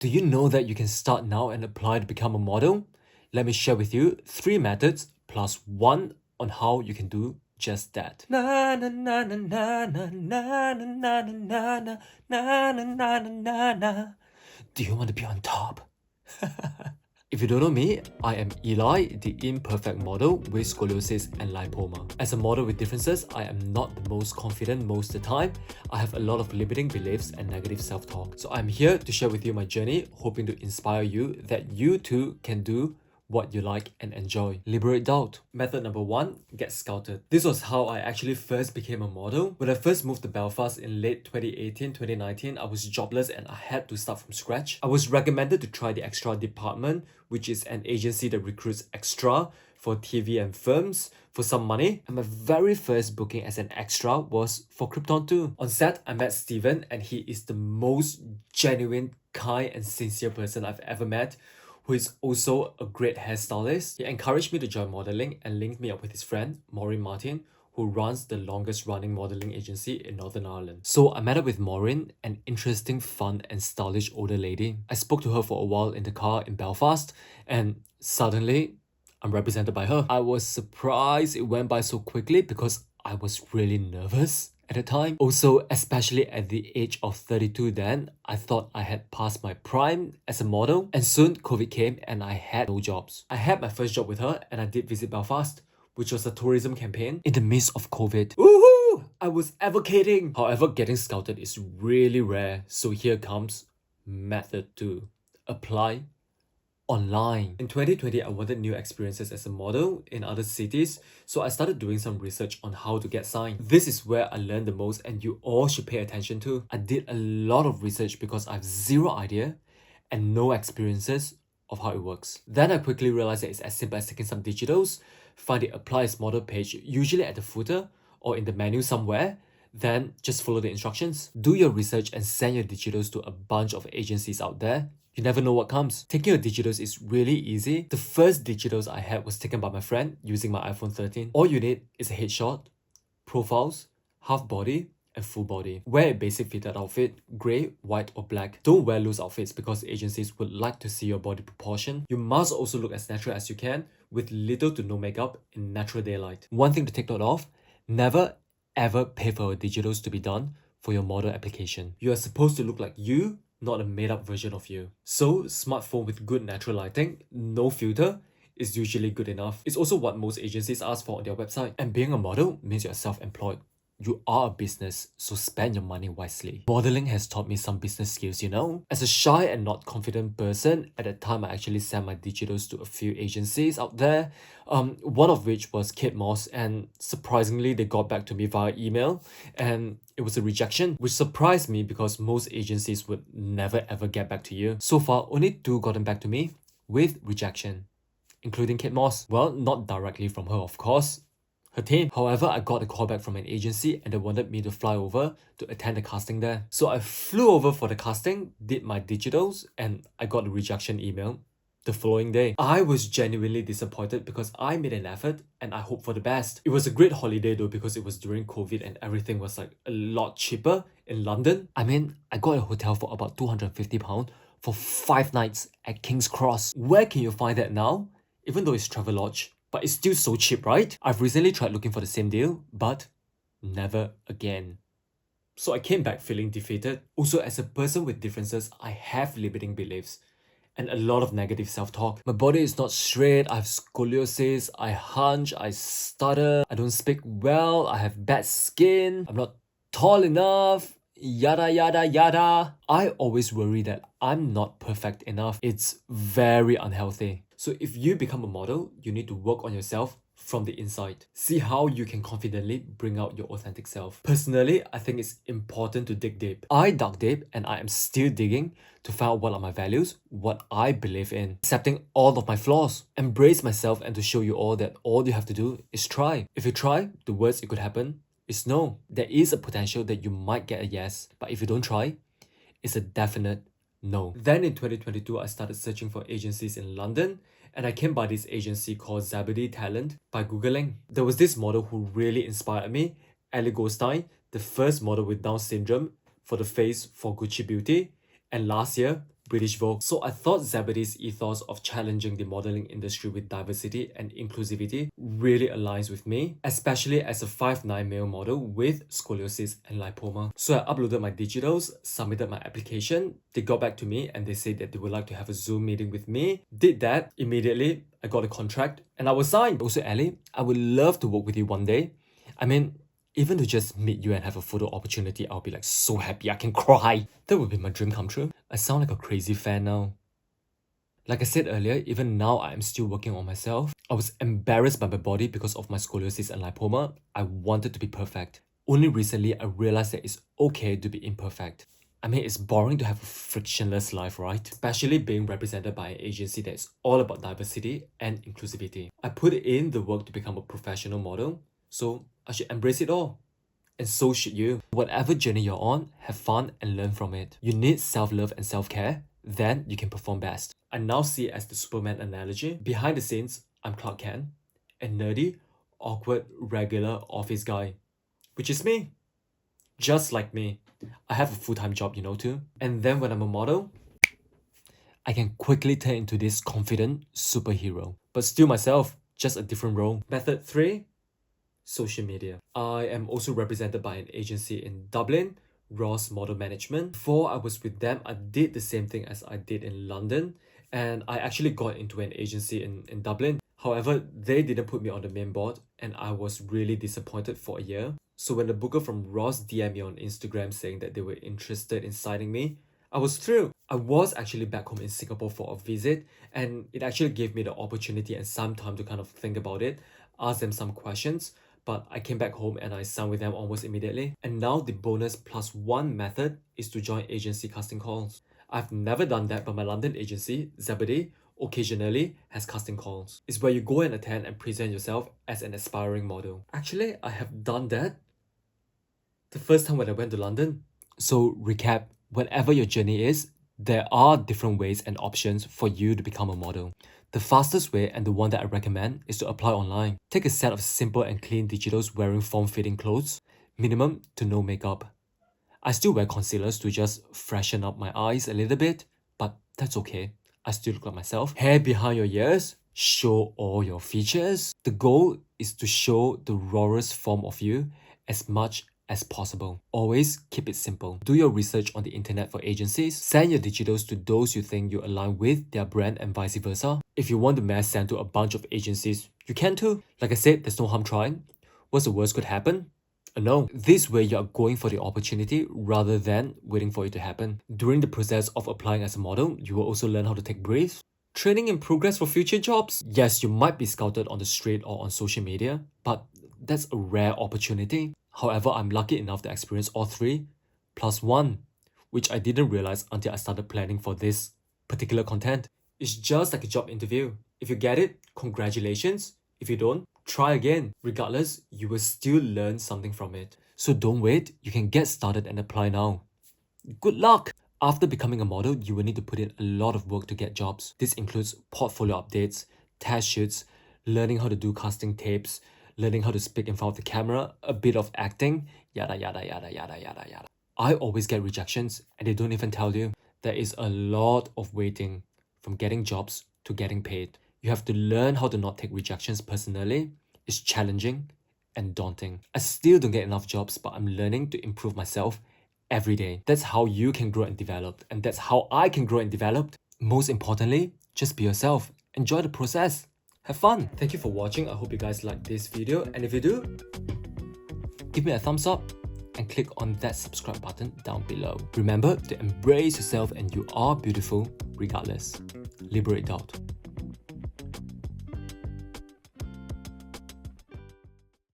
Do you know that you can start now and apply to become a model? Let me share with you 3 methods plus 1 on how you can do just that. Na na na na na na na na na na na na na na na. Do you want to be on top? If you don't know me, I am Eli, the imperfect model with scoliosis and lipoma. As a model with differences, I am not the most confident most of the time. I have a lot of limiting beliefs and negative self-talk. So I'm here to share with you my journey, hoping to inspire you that you too can do what you like and enjoy. Liberate doubt. Method number 1, get scouted. This was how I actually first became a model. When I first moved to Belfast in late 2018-2019, I was jobless and I had to start from scratch. I was recommended to try the extra department, which is an agency that recruits extra for TV and films for some money. And my very first booking as an extra was for Krypton 2. On set, I met Steven and he is the most genuine, kind and sincere person I've ever met, who is also a great hairstylist. He encouraged me to join modeling and linked me up with his friend, Maureen Martin, who runs the longest running modeling agency in Northern Ireland. So I met up with Maureen, an interesting, fun and stylish older lady. I spoke to her for a while in the car in Belfast and suddenly I'm represented by her. I was surprised it went by so quickly because I was really nervous at the time. Also, especially at the age of 32 then, I thought I had passed my prime as a model, and soon COVID came and I had no jobs. I had my first job with her and I did visit Belfast, which was a tourism campaign in the midst of COVID. Woohoo! I was advocating! However, getting scouted is really rare, so here comes method 2. Apply online. In 2020, I wanted new experiences as a model in other cities, so I started doing some research on how to get signed. This is where I learned the most and you all should pay attention to. I did a lot of research because I have zero idea and no experiences of how it works. Then I quickly realized that it's as simple as taking some digitals, find the apply as model page, usually at the footer or in the menu somewhere, then just follow the instructions. Do your research and send your digitals to a bunch of agencies out there. You never know what comes. Taking your digitals is really easy. The first digitals I had was taken by my friend using my iPhone 13. All you need is a headshot, profiles, half body, and full body. Wear a basic fitted outfit, grey, white or black. Don't wear loose outfits because agencies would like to see your body proportion. You must also look as natural as you can with little to no makeup in natural daylight. One thing to take note of, never ever pay for your digitals to be done for your model application. You are supposed to look like you, not a made-up version of you. So, smartphone with good natural lighting, no filter, is usually good enough. It's also what most agencies ask for on their website. And being a model means you're self-employed. You are a business, so spend your money wisely. Modeling has taught me some business skills, you know? As a shy and not confident person, at that time I actually sent my digitals to a few agencies out there, one of which was Kate Moss, and surprisingly they got back to me via email, and it was a rejection, which surprised me because most agencies would never ever get back to you. So far, only 2 gotten back to me with rejection, including Kate Moss. Well, not directly from her, of course, her team. However, I got a call back from an agency and they wanted me to fly over to attend the casting there. So I flew over for the casting, did my digitals, and I got a rejection email the following day. I was genuinely disappointed because I made an effort and I hoped for the best. It was a great holiday though because it was during COVID and everything was like a lot cheaper in London. I mean, I got a hotel for about £250 for 5 nights at King's Cross. Where can you find that now? Even though it's Travelodge, but it's still so cheap, right? I've recently tried looking for the same deal, but never again. So I came back feeling defeated. Also, as a person with differences, I have limiting beliefs and a lot of negative self-talk. My body is not straight, I have scoliosis, I hunch, I stutter, I don't speak well, I have bad skin, I'm not tall enough, yada yada yada. I always worry that I'm not perfect enough. It's very unhealthy. So if you become a model, you need to work on yourself from the inside. See how you can confidently bring out your authentic self. Personally, I think it's important to dig deep. I dug deep and I am still digging to find out what are my values, what I believe in, accepting all of my flaws, embrace myself, and to show you all that all you have to do is try. If you try, the worst it could happen is no. There is a potential that you might get a yes, but if you don't try, it's a definite no. Then in 2022, I started searching for agencies in London and I came by this agency called Zebedee Talent by Googling. There was this model who really inspired me, Ellie Goldstein, the first model with Down syndrome for the face for Gucci Beauty, and last year, British Vogue. So I thought Zebedee's ethos of challenging the modeling industry with diversity and inclusivity really aligns with me, especially as a 5'9" male model with scoliosis and lipoma. So I uploaded my digitals, submitted my application, they got back to me and they said that they would like to have a Zoom meeting with me. Did that, immediately I got a contract and I was signed. Also, Ellie, I would love to work with you one day. I mean, even to just meet you and have a photo opportunity, I'll be like so happy I can cry. That would be my dream come true. I sound like a crazy fan now. Like I said earlier, even now I am still working on myself. I was embarrassed by my body because of my scoliosis and lipoma. I wanted to be perfect. Only recently I realized that it's okay to be imperfect. I mean, it's boring to have a frictionless life, right? Especially being represented by an agency that is all about diversity and inclusivity. I put in the work to become a professional model, so I should embrace it all. And so should you. Whatever journey you're on, have fun and learn from it. You need self-love and self-care, then you can perform best. I now see it as the Superman analogy. Behind the scenes, I'm Clark Kent, a nerdy, awkward, regular office guy. Which is me. Just like me. I have a full-time job, you know, too. And then when I'm a model, I can quickly turn into this confident superhero. But still myself, just a different role. Method 3. Social media. I am also represented by an agency in Dublin, Ross Model Management. Before I was with them, I did the same thing as I did in London, and I actually got into an agency in Dublin. However, they didn't put me on the main board and I was really disappointed for a year. So when the booker from Ross DM'd me on Instagram saying that they were interested in signing me, I was thrilled. I was actually back home in Singapore for a visit and it actually gave me the opportunity and some time to kind of think about it, ask them some questions. But I came back home and I signed with them almost immediately. And now the bonus +1 method is to join agency casting calls. I've never done that, but my London agency, Zebedee, occasionally has casting calls. It's where you go and attend and present yourself as an aspiring model. Actually, I have done that the first time when I went to London. So recap, whatever your journey is, there are different ways and options for you to become a model. The fastest way and the one that I recommend is to apply online. Take a set of simple and clean digitals wearing form-fitting clothes, minimum to no makeup. I still wear concealers to just freshen up my eyes a little bit, but that's okay. I still look like myself. Hair behind your ears, show all your features. The goal is to show the rawest form of you as much as possible. Always keep it simple. Do your research on the internet for agencies. Send your digitals to those you think you align with their brand and vice versa. If you want the mass sent to a bunch of agencies, you can too. Like I said, there's no harm trying. What's the worst could happen? A no. This way you are going for the opportunity rather than waiting for it to happen. During the process of applying as a model, you will also learn how to take briefs. Training in progress for future jobs. Yes, you might be scouted on the street or on social media, but that's a rare opportunity. However, I'm lucky enough to experience all 3 +1, which I didn't realize until I started planning for this particular content. It's just like a job interview. If you get it, congratulations. If you don't, try again. Regardless, you will still learn something from it. So don't wait, you can get started and apply now. Good luck! After becoming a model, you will need to put in a lot of work to get jobs. This includes portfolio updates, test shoots, learning how to do casting tapes, learning how to speak in front of the camera, a bit of acting, yada yada yada yada yada yada. I always get rejections and they don't even tell you. There is a lot of waiting from getting jobs to getting paid. You have to learn how to not take rejections personally. It's challenging and daunting. I still don't get enough jobs, but I'm learning to improve myself every day. That's how you can grow and develop, and that's how I can grow and develop. Most importantly, just be yourself. Enjoy the process. Have fun. Thank you for watching. I hope you guys liked this video, and if you do, give me a thumbs up and click on that subscribe button down below. Remember to embrace yourself and you are beautiful regardless. Liberate doubt.